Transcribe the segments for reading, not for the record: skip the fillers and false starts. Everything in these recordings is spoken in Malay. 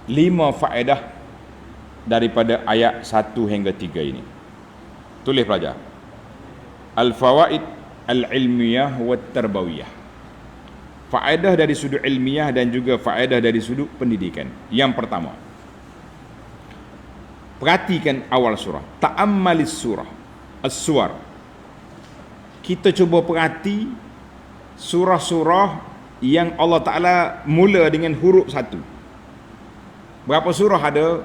5 faedah daripada ayat 1 hingga 3 ini. Tulis pelajar. Al-fawaid al-ilmiyah wa tarbawiyah. Faedah dari sudut ilmiah dan juga faedah dari sudut pendidikan. Yang pertama, perhatikan awal surah. Ta'ammalis surah As-Suwar. Kita cuba perhati surah-surah yang Allah Ta'ala mula dengan huruf 1. Berapa surah ada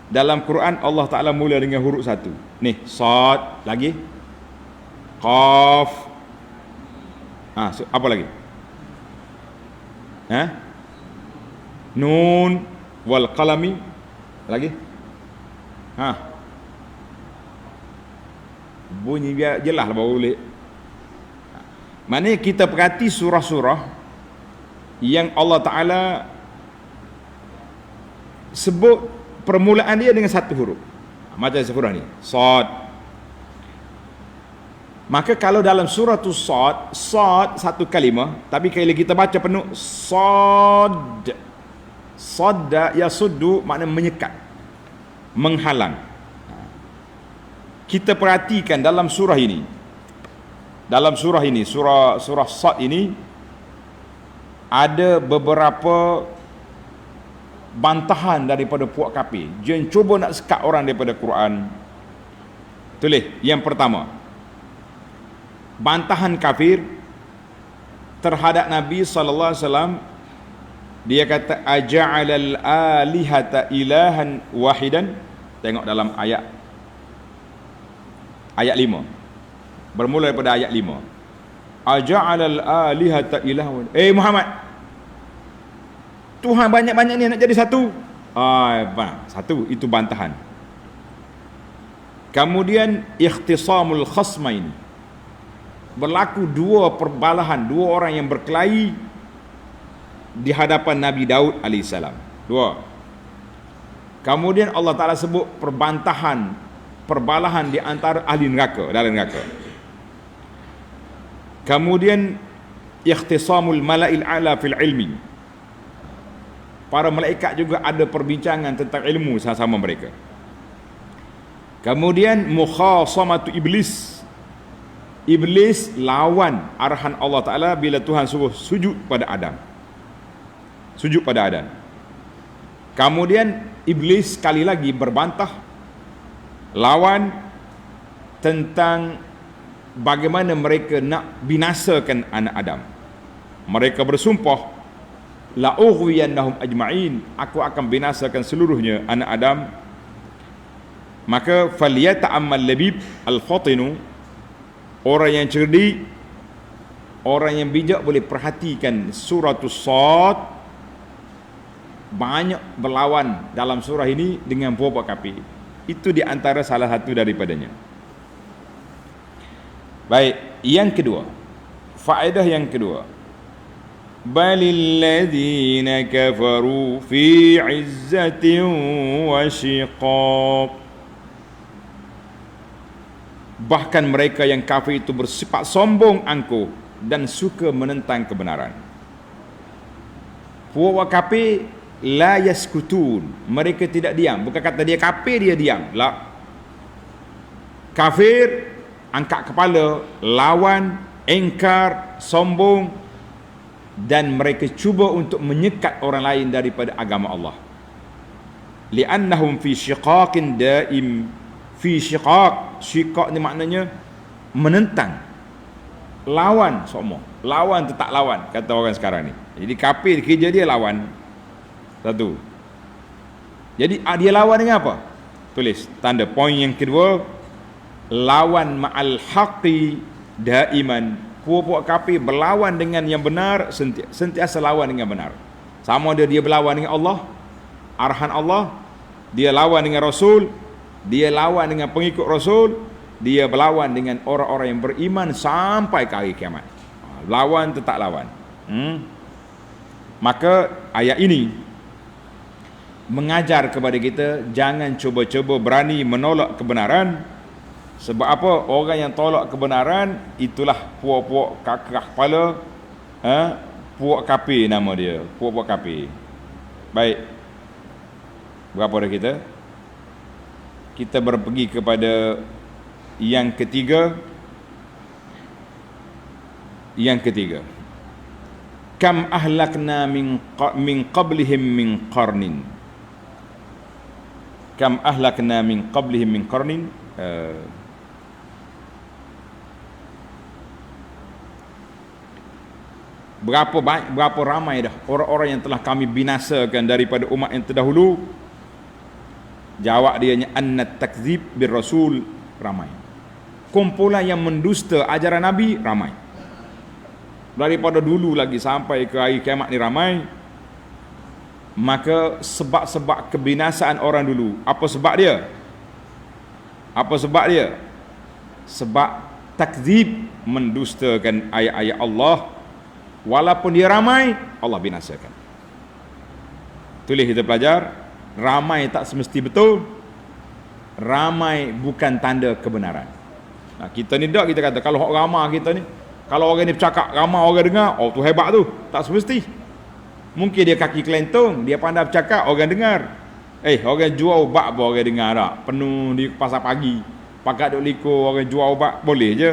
dalam Quran Allah Ta'ala mula dengan huruf 1? Nih, Sad, lagi Qaf, apa lagi? Nun, wal qalami, lagi? Bunyi biar jelas lah baru boleh. Maknanya kita perhati surah-surah yang Allah Ta'ala sebut permulaan dia dengan 1 huruf. Macam surah ni, Sad. Maka kalau dalam surah tu Sad 1 kalimah, tapi kalau kita baca penuh Sad, Sadda yasuddu makna menyekat, menghalang. Kita perhatikan dalam surah ini, surah Sad ini ada beberapa bantahan daripada puak kafir yang cuba nak sekat orang daripada Quran. Tulis yang pertama, bantahan kafir terhadap Nabi sallallahu alaihi wasallam. Dia kata aja'alal alihata ilahan wahidan. Tengok dalam ayat 5, bermula daripada ayat 5. Aja'alal alihata ilahan, Muhammad, Tuhan banyak-banyak ni nak jadi satu. Satu, itu bantahan. Kemudian ikhtisamul khasmain, berlaku 2 perbalahan, 2 orang yang berkelahi di hadapan Nabi Daud alaihissalam. 2. Kemudian Allah Ta'ala sebut perbalahan di antara ahli neraka, dalam neraka. Kemudian ikhtisamul mala'il a'la fil ilmi, para malaikat juga ada perbincangan tentang ilmu sama-sama mereka. Kemudian mukhasamatu iblis, iblis lawan arahan Allah Ta'ala bila Tuhan suruh sujud pada Adam. Kemudian iblis sekali lagi berbantah, lawan tentang bagaimana mereka nak binasakan anak Adam. Mereka bersumpah, la ughwiyannahum ajma'in, aku akan binasakan seluruhnya anak Adam. Maka falyata'ammal labib al-fatinu, orang yang cerdik, orang yang bijak boleh perhatikan suratul Sad. Banyak berlawan dalam surah ini dengan puak kafir. Itu di antara salah satu daripadanya. Baik, yang kedua, faedah yang kedua, balil ladzina kafaru fi 'izzatin wa shiqaq. Bahkan mereka yang kafir itu bersifat sombong angkuh dan suka menentang kebenaran. Puak kafir la yaskutun, mereka tidak diam. Bukan kata dia kafir dia diam, la. Kafir angkat kepala, lawan, engkar, sombong, dan mereka cuba untuk menyekat orang lain daripada agama Allah. Li'annahum fi syiqaqin daim. Fi syiqaq, syiqaq ni maknanya menentang, lawan semua, lawan tetap lawan, kata orang sekarang ni. Jadi kafir kerja dia lawan. Satu. Jadi dia lawan dengan apa? Tulis tanda poin yang kedua, lawan ma'al haqqi daiman. Puak-puak kafir berlawan dengan yang benar, sentiasa lawan dengan benar. Sama ada dia berlawan dengan Allah, arahan Allah, dia lawan dengan Rasul, dia lawan dengan pengikut Rasul, dia berlawan dengan orang-orang yang beriman sampai ke hari kiamat. Lawan tetap lawan. Maka ayat ini mengajar kepada kita jangan cuba-cuba berani menolak kebenaran. Sebab apa? Orang yang tolak kebenaran itulah puak-puak kakrah kepala, puak kafir nama dia, puak-puak kafir. Baik. Berapa dah kita? Kita berpergi kepada yang ketiga. Yang ketiga, kam ahlakna min qablihim min qarnin. Kam ahlakna min qablihim min qarnin. Berapa ramai dah orang-orang yang telah kami binasakan daripada umat yang terdahulu. Jawab dianya, annat takzib bir rasul, ramai. Kumpulan yang mendusta ajaran Nabi, ramai. Daripada dulu lagi sampai ke hari kiamat ni ramai. Maka sebab-sebab kebinasaan orang dulu, apa sebab dia? Apa sebab dia? Sebab takzib, mendustakan ayat-ayat Allah. Walaupun dia ramai, Allah binasakan. Tulis kita pelajar, ramai tak semesti betul. Ramai bukan tanda kebenaran. Nah, kita ni tak, kita kata kalau orang ramai kita ni, kalau orang ni bercakap ramai orang dengar, oh tu hebat tu. Tak semesti. Mungkin dia kaki kelentung, dia pandai bercakap, orang dengar. Orang jual ubat apa orang dengar tak? Penuh di pasar pagi, pakat duk likur orang jual ubat, boleh je.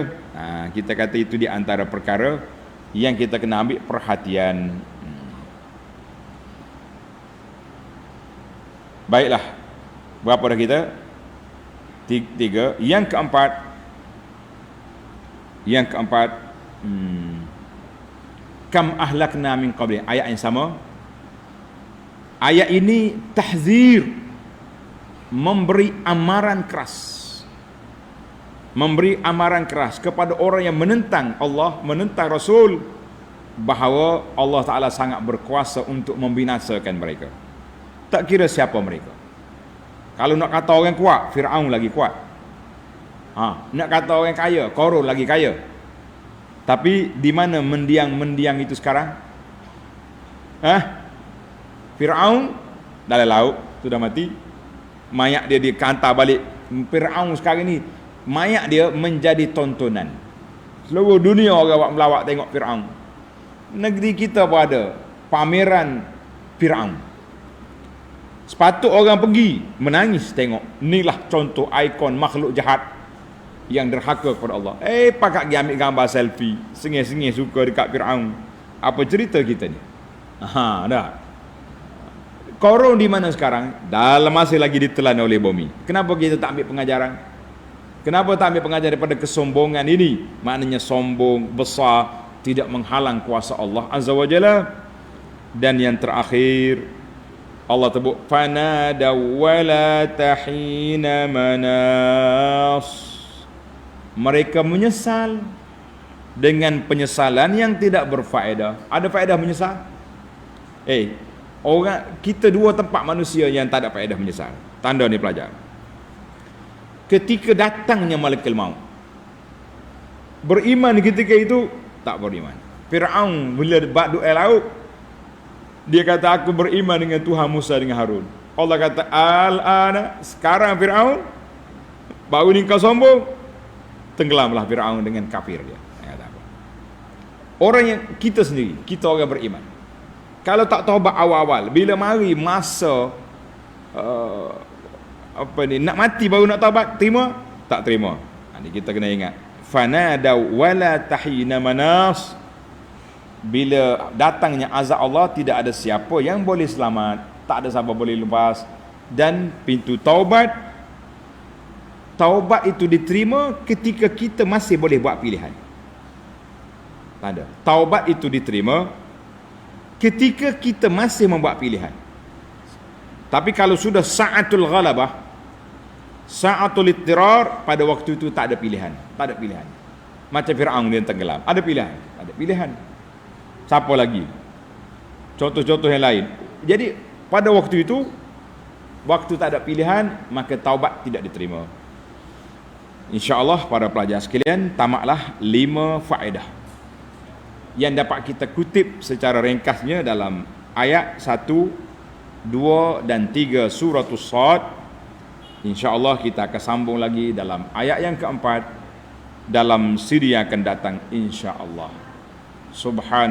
Kita kata itu di antara perkara yang kita kena ambil perhatian. Baiklah, berapa dah kita? Tiga. Yang keempat, kam ahlakna min qabli. Ayat yang sama. Ayat ini tahzir, memberi amaran keras. Memberi amaran keras kepada orang yang menentang Allah, menentang Rasul, bahawa Allah Ta'ala sangat berkuasa untuk membinasakan mereka. Tak kira siapa mereka. Kalau nak kata orang kuat, Fir'aun lagi kuat. Nak kata orang kaya, Qarun lagi kaya. Tapi di mana mendiang-mendiang itu sekarang? Fir'aun dalam laut, sudah mati. Mayat dia dihantar balik. Fir'aun sekarang ni, mayat dia menjadi tontonan. Seluruh dunia orang buat melawat tengok Fir'aun. Negeri kita pun ada pameran Fir'aun. Sepatut orang pergi menangis tengok. Inilah contoh ikon makhluk jahat yang derhaka kepada Allah. Pakat pergi ambil gambar selfie, sengih-sengih suka dekat Fir'aun. Apa cerita kita ni? Dah. Qarun di mana sekarang? Dalam masih lagi ditelan oleh bumi. Kenapa kita tak ambil pengajaran? Kenapa tak ambil pengajaran daripada kesombongan ini? Maknanya sombong, besar, tidak menghalang kuasa Allah Azza wa Jalla. Dan yang terakhir, Allah sebut fanadaw wala tahina manas. Mereka menyesal dengan penyesalan yang tidak berfaedah. Ada faedah menyesal? Orang kita dua tempat manusia yang tak ada faedah menyesal. Tanda ni pelajar. Ketika datangnya malaikat maut, beriman ketika itu tak beriman. Fir'aun bila bak duel laut, dia kata aku beriman dengan Tuhan Musa dengan Harun. Allah kata al-ana, sekarang Fir'aun baru ni kau sombong. Tenggelamlah Fir'aun dengan kafir dia. Orang yang kita sendiri, kita orang beriman, kalau tak taubat awal-awal, bila mari masa nak mati baru nak taubat, terima? Tak terima. Ini kita kena ingat. Fanadaw wala tahina manas. Bila datangnya azab Allah, tidak ada siapa yang boleh selamat, tak ada siapa boleh lepas. Dan pintu taubat itu diterima ketika kita masih boleh buat pilihan. Tanda taubat itu diterima ketika kita masih membuat pilihan. Tapi kalau sudah sa'atul ghalabah, sa'atul ittirar, pada waktu itu tak ada pilihan. Tak ada pilihan. Macam Fir'aun dia tenggelam. Ada pilihan? Ada pilihan. Siapa lagi? Contoh-contoh yang lain. Jadi pada waktu itu, waktu tak ada pilihan, maka taubat tidak diterima. InsyaAllah para pelajar sekalian, tamatlah 5 faedah yang dapat kita kutip secara ringkasnya dalam ayat 1, 2 dan 3 surah As-Sad. InsyaAllah kita akan sambung lagi dalam ayat yang keempat dalam siri yang akan datang, InsyaAllah. Subhanallah.